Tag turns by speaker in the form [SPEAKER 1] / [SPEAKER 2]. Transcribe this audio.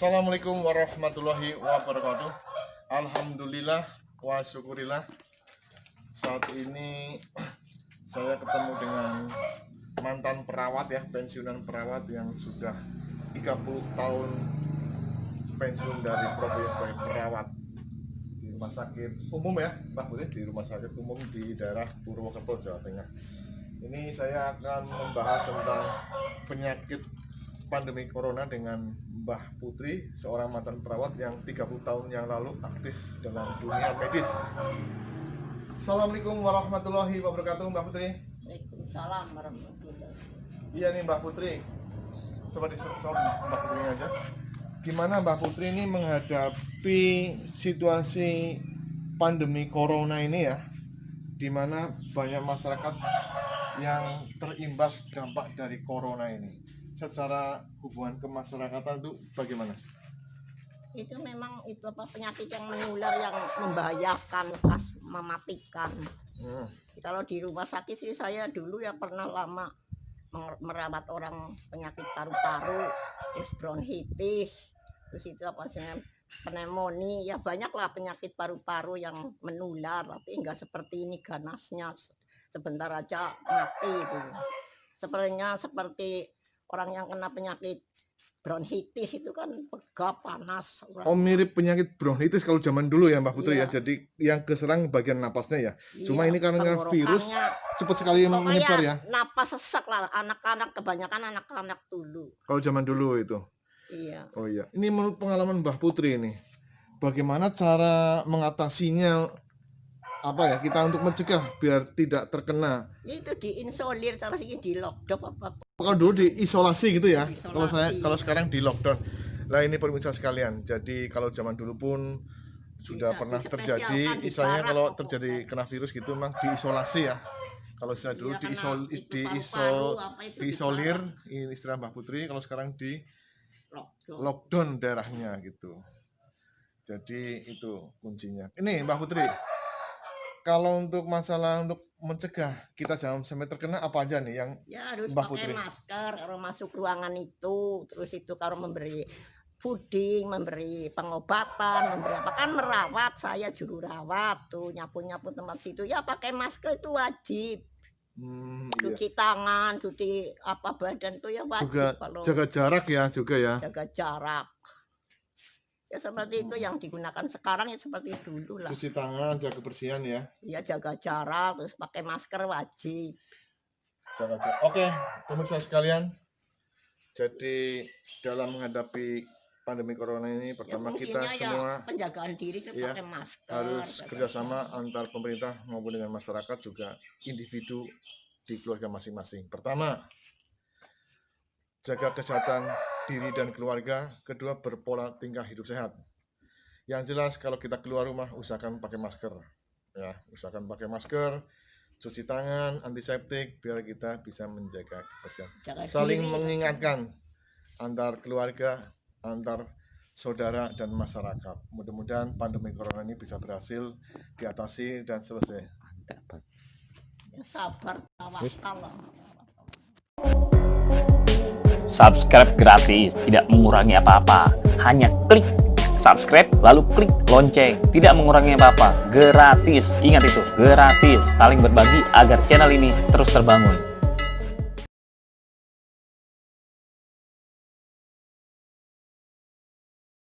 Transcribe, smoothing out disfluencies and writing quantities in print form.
[SPEAKER 1] Assalamualaikum warahmatullahi wabarakatuh. Alhamdulillah wa syukurillah. Saat ini saya ketemu dengan mantan perawat ya, pensiunan perawat yang sudah 30 tahun pensiun dari profesi sebagai perawat di rumah sakit umum ya, Mbak Putri, di rumah sakit umum di daerah Purwokerto, Jawa Tengah. Ini saya akan membahas tentang penyakit pandemi corona dengan Mbah Putri, seorang mantan perawat yang 30 tahun yang lalu aktif dalam dunia medis. Assalamualaikum warahmatullahi wabarakatuh, Mbah Putri.
[SPEAKER 2] Waalaikumsalam warahmatullahi.
[SPEAKER 1] Iya nih Mbah Putri, coba disensor Mbah Putri aja. Gimana Mbah Putri ini menghadapi situasi pandemi corona ini ya, dimana banyak masyarakat yang terimbas dampak dari corona ini. Secara hubungan kemasyarakatan itu bagaimana?
[SPEAKER 2] Itu memang itu penyakit yang menular yang membahayakan, mematikan. Kalau di rumah sakit sih saya dulu ya pernah lama merawat orang penyakit paru-paru, terus bronkitis, terus itu apa sih pneumonia, ya banyaklah penyakit paru-paru yang menular, tapi enggak seperti ini ganasnya sebentar aja mati itu. Sepertinya seperti orang yang kena penyakit bronkitis itu kan pegap panas.
[SPEAKER 1] Oh, mirip penyakit bronkitis kalau zaman dulu ya Mbak Putri
[SPEAKER 2] iya.
[SPEAKER 1] Ya. Jadi yang keserang bagian napasnya ya.
[SPEAKER 2] Iya,
[SPEAKER 1] cuma ini karena virus cepat sekali menyebar ya.
[SPEAKER 2] Napas sesak lah, anak-anak kebanyakan anak-anak dulu.
[SPEAKER 1] Kalau zaman dulu itu.
[SPEAKER 2] Iya.
[SPEAKER 1] Oh iya. Ini menurut pengalaman Mbak Putri ini, bagaimana cara mengatasinya? Apa ya, kita untuk mencegah biar tidak terkena?
[SPEAKER 2] Itu diinsolir, cara sih di lockdown apa?
[SPEAKER 1] Kalau dulu diisolasi gitu ya.
[SPEAKER 2] Isolasi.
[SPEAKER 1] Kalau sekarang di lockdown. Nah ini pemirsa sekalian. Jadi kalau zaman dulu pun sudah pernah terjadi, misalnya kalau terjadi kena virus gitu, memang diisolasi ya. Kalau saya dulu diisolir, ini istilah Mbak Putri. Kalau sekarang di lockdown daerahnya gitu. Jadi itu kuncinya. Ini Mbak Putri, kalau untuk masalah untuk mencegah kita jangan sampai terkena, apa aja nih yang
[SPEAKER 2] ya harus
[SPEAKER 1] Mbak
[SPEAKER 2] pakai
[SPEAKER 1] Putri?
[SPEAKER 2] Masker kalau masuk ruangan itu, terus itu kalau memberi fooding, memberi pengobatan, memberi apa, kan merawat, saya juru rawat tuh, nyapu tempat situ ya pakai masker itu wajib. Cuci tangan, cuci apa badan tuh ya wajib.
[SPEAKER 1] Juga
[SPEAKER 2] kalau
[SPEAKER 1] jaga jarak ya juga ya.
[SPEAKER 2] Jaga jarak. Ya seperti itu yang digunakan sekarang ya seperti dulu lah.
[SPEAKER 1] Cuci tangan, jaga kebersihan ya.
[SPEAKER 2] Iya, jaga jarak, terus pakai masker wajib.
[SPEAKER 1] Jaga jarak. Oke, pemirsa sekalian. Jadi dalam menghadapi pandemi corona ini, pertama kita semua
[SPEAKER 2] penjagaan diri itu
[SPEAKER 1] ya,
[SPEAKER 2] pakai masker.
[SPEAKER 1] Harus kerjasama antar pemerintah maupun dengan masyarakat, juga individu di keluarga masing-masing. Pertama, jaga kesehatan diri dan keluarga. Kedua, berpola tingkah hidup sehat. Yang jelas kalau kita keluar rumah usahakan pakai masker ya, usahakan pakai masker, cuci tangan, antiseptik biar kita bisa menjaga kebersihan. Saling mengingatkan antar keluarga, antar saudara dan masyarakat. Mudah-mudahan pandemi corona ini bisa berhasil diatasi dan selesai.
[SPEAKER 2] Ya, sabar, tawakal.
[SPEAKER 3] Subscribe gratis, tidak mengurangi apa-apa. Hanya klik subscribe lalu klik lonceng, tidak mengurangi apa-apa. Gratis. Ingat itu, gratis. Saling berbagi agar channel ini terus terbangun.